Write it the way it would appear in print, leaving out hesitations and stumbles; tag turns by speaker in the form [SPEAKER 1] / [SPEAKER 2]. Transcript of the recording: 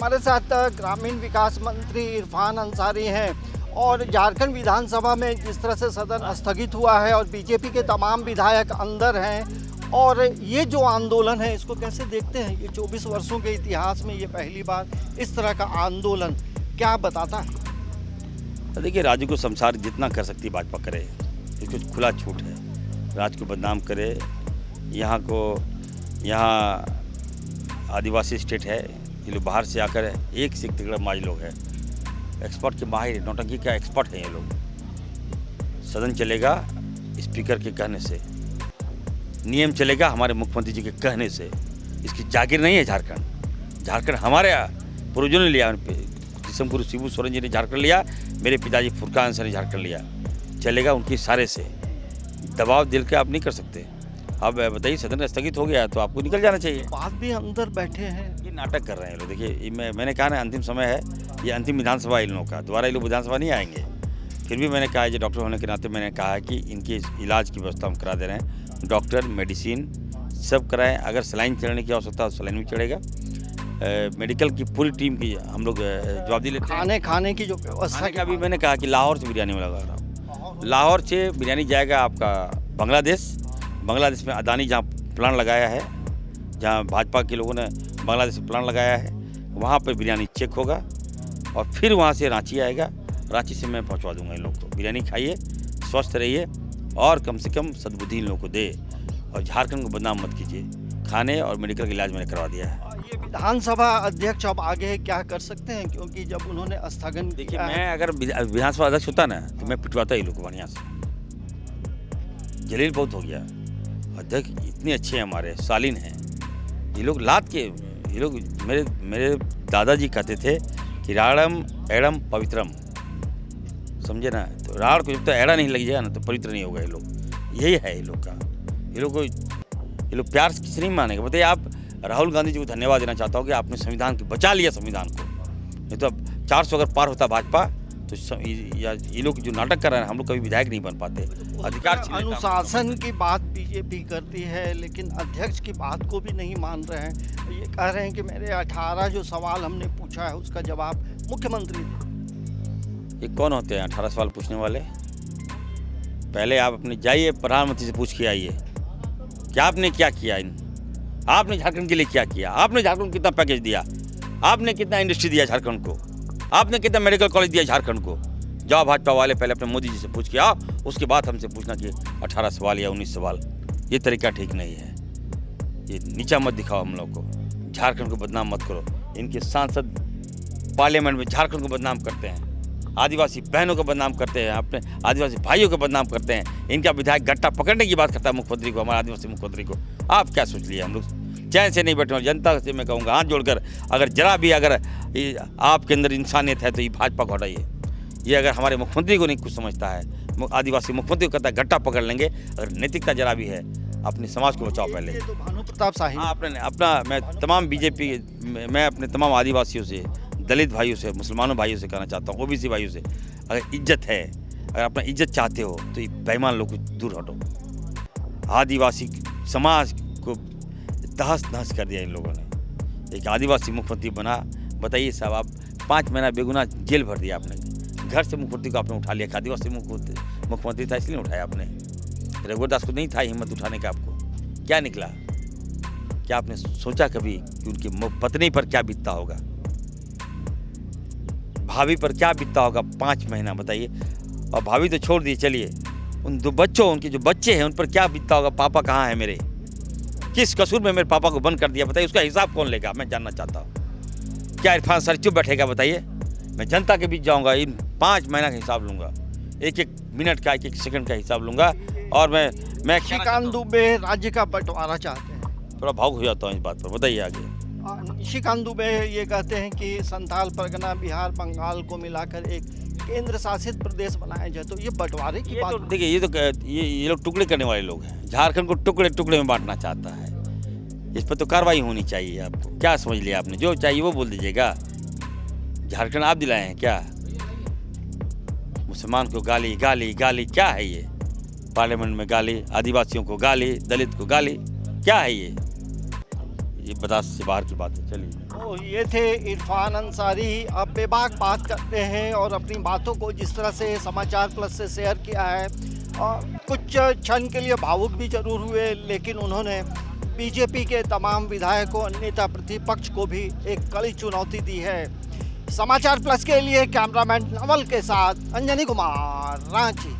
[SPEAKER 1] हमारे साथ ग्रामीण विकास मंत्री इरफान अंसारी हैं और झारखंड विधानसभा में जिस तरह से सदन स्थगित हुआ है और बीजेपी के तमाम विधायक अंदर हैं और ये जो आंदोलन है इसको कैसे देखते हैं? ये 24 वर्षों के इतिहास में ये पहली बार इस तरह का आंदोलन क्या बताता है?
[SPEAKER 2] देखिए, राज्य को संसार जितना कर सकती है भाजपा करे, इसको खुला छूट है। राज्य को बदनाम करे, यहाँ आदिवासी स्टेट है, ये लोग बाहर से आकर एक से एक तगड़ा माज लोग हैं, एक्सपर्ट के माहिर, नौटंकी का एक्सपर्ट है ये लोग। सदन चलेगा स्पीकर के कहने से, नियम चलेगा हमारे मुख्यमंत्री जी के कहने से। इसकी जागीर नहीं है झारखंड। झारखंड हमारे पूर्वजों ने लिया, जिसमगुरु शिबू सोरेन जी ने झारखंड लिया, मेरे पिताजी फुरकान अंसारी ने झारखंड लिया। चलेगा उनकी इशारे से, दबाव दिल के आप नहीं कर सकते। अब बताइए, सदन स्थगित हो गया है तो आपको निकल जाना चाहिए।
[SPEAKER 1] बात भी अंदर बैठे हैं,
[SPEAKER 2] ये नाटक कर रहे हैं लोग। देखिए, मैंने कहा ना, अंतिम समय है, ये अंतिम विधानसभा इन लोगों का, दोबारा ये लोग विधानसभा नहीं आएंगे। फिर भी मैंने कहा, जो डॉक्टर होने के नाते मैंने कहा कि इनके इलाज की व्यवस्था हम करा दे रहे हैं। डॉक्टर, मेडिसिन सब कराएं। अगर सलाइन चढ़ने की आवश्यकता हो सलाइन भी चढ़ेगा। मेडिकल की पूरी टीम की हम लोग जवाबदेही लेते हैं।
[SPEAKER 1] खाने की जो व्यवस्था
[SPEAKER 2] का भी मैंने कहा कि लाहौर से बिरयानी लगा रहा हूँ। लाहौर से बिरयानी जाएगा आपका बांग्लादेश में अदानी जहाँ प्लान लगाया है, जहाँ भाजपा के लोगों ने बांग्लादेश में प्लान लगाया है, वहाँ पर बिरयानी चेक होगा और फिर वहाँ से रांची आएगा। रांची से मैं पहुँचवा दूंगा इन लोग को। बिरयानी खाइए, स्वस्थ रहिए और कम से कम सद्बुद्धि इन लोगों को दे, और झारखंड को बदनाम मत कीजिए। खाने और मेडिकल का इलाज मैंने करवा दिया है।
[SPEAKER 1] ये विधानसभा अध्यक्ष अब आगे क्या कर सकते हैं, क्योंकि जब उन्होंने स्थगन
[SPEAKER 2] देखिए, मैं अगर विधानसभा अध्यक्ष होता ना तो मैं पिटवाता ही लोग को बढ़िया से। जलील बहुत हो गया। अध्यक्ष इतने अच्छे हैं, हमारे शालीन हैं, ये लोग लाद के, ये लोग मेरे दादाजी कहते थे कि राड़म एड़म पवित्रम, समझे ना। तो राड़ को जब तक एड़ा नहीं लग जाएगा ना तो पवित्र नहीं होगा। ये लोग, यही है ये लोग का। ये लोग प्यार से किसी नहीं मानेगा। बताइए, आप राहुल गांधी जी को धन्यवाद देना चाहता हूँ कि आपने संविधान को बचा लिया, संविधान को। नहीं तो अब 400 अगर पार होता भाजपा तो ये लोग जो नाटक कर रहे हैं, हम लोग कभी विधायक नहीं बन पाते। अधिकार
[SPEAKER 1] अनुशासन की बात बीजेपी करती है, लेकिन अध्यक्ष की बात को भी नहीं मान रहे हैं। ये कह रहे हैं कि मेरे 18 जो सवाल हमने पूछा है उसका जवाब मुख्यमंत्री दे।
[SPEAKER 2] ये कौन होते हैं 18 सवाल पूछने वाले? पहले आप अपने जाइए, प्रधानमंत्री से पूछ के आइए कि आपने क्या किया, आपने झारखंड के लिए क्या किया, आपने झारखंड को कितना पैकेज दिया, आपने कितना इंडस्ट्री दिया झारखंड को, आपने कितना मेडिकल कॉलेज दिया झारखंड को। जाओ भाजपा वाले, पहले अपने मोदी जी से पूछ के आओ, उसके बाद हमसे पूछना कि 18 सवाल या 19 सवाल। ये तरीका ठीक नहीं है। ये नीचा मत दिखाओ हम लोग को, झारखंड को बदनाम मत करो। इनके सांसद पार्लियामेंट में झारखंड को बदनाम करते हैं, आदिवासी बहनों को बदनाम करते हैं, अपने आदिवासी भाइयों को बदनाम करते हैं। इनका विधायक गट्टा पकड़ने की बात करता है मुख्यमंत्री को, हमारे आदिवासी मुख्यमंत्री को। आप क्या सोच लिए? हम लोग चैन से नहीं बैठे। जनता से मैं कहूँगा, हाथ जोड़कर, अगर जरा भी अगर आपके अंदर इंसानियत है तो ये भाजपा को हटाइए। ये अगर हमारे मुख्यमंत्री को नहीं कुछ समझता है, आदिवासी मुख्यमंत्री को कहता है गट्टा पकड़ लेंगे, अगर नैतिकता जरा भी है, अपने समाज को बचाओ पहले।
[SPEAKER 1] तो भानु प्रताप शाही
[SPEAKER 2] मैं तमाम बीजेपी, मैं अपने तमाम आदिवासियों से, दलित भाइयों से, मुसलमानों भाइयों से कहना चाहता हूँ, ओबीसी भाइयों से, अगर इज्जत है, अगर अपना इज्जत चाहते हो तो ये बेईमान लोग को दूर हटो। आदिवासी समाज को तहस नहस कर दिया इन लोगों ने। एक आदिवासी मुख्यमंत्री बना, बताइए साहब, आप 5 महीना बेगुनाह जेल भर दिया आपने। घर से मुख्यमंत्री को आपने उठा लिया। आदिवासी मुख्यमंत्री था इसलिए उठाया आपने। रघुवरदास को नहीं था हिम्मत उठाने का। आपको क्या निकला? क्या आपने सोचा कभी कि उनकी पत्नी पर क्या बीतता होगा, भाभी पर क्या बीतता होगा 5 महीना? बताइए। और भाभी तो छोड़ दी, चलिए, उन 2 बच्चों, उनके जो बच्चे हैं उन पर क्या बीतता होगा? पापा कहाँ है मेरे? किस कसूर में मेरे पापा को बंद कर दिया? बताइए, उसका हिसाब कौन लेगा? मैं जानना चाहता हूँ। क्या इरफान सर चुप बैठेगा? बताइए। मैं जनता के बीच जाऊँगा, इन 5 महीना का हिसाब लूँगा, 1-1 मिनट का, 1-1 सेकंड का हिसाब लूँगा। और मैं
[SPEAKER 1] निशिकांत दुबे राज्य का बंटवारा चाहते हैं।
[SPEAKER 2] थोड़ा भावुक हो जाता हूँ इस बात पर। बताइए आगे।
[SPEAKER 1] निशिकांत दुबे ये कहते हैं कि संथाल परगना, बिहार, बंगाल को मिलाकर एक केंद्र शासित प्रदेश बनाया जाए। तो ये बंटवारे की बात,
[SPEAKER 2] देखिए, ये लोग टुकड़े करने वाले लोग हैं। झारखंड को टुकड़े टुकड़े में बांटना चाहता है। इस पर तो कार्रवाई होनी चाहिए। आपको क्या समझ लिया आपने? जो चाहिए वो बोल दीजिएगा। झारखंड आप दिलाए हैं क्या? मुसलमान को गाली गाली गाली, क्या है ये? पार्लियामेंट में गाली, आदिवासियों को गाली, दलित को गाली, क्या है ये? बर्दाश्त से बाहर की बात है। चलिए।
[SPEAKER 1] तो ये थे इरफान अंसारी। अब बेबाक बात करते हैं और अपनी बातों को जिस तरह से समाचार प्लस से शेयर किया है, कुछ क्षण के लिए भावुक भी जरूर हुए, लेकिन उन्होंने बीजेपी के तमाम विधायकों नेता प्रतिपक्ष को भी एक कड़ी चुनौती दी है। समाचार प्लस के लिए कैमरामैन नवल के साथ अंजनी कुमार, रांची।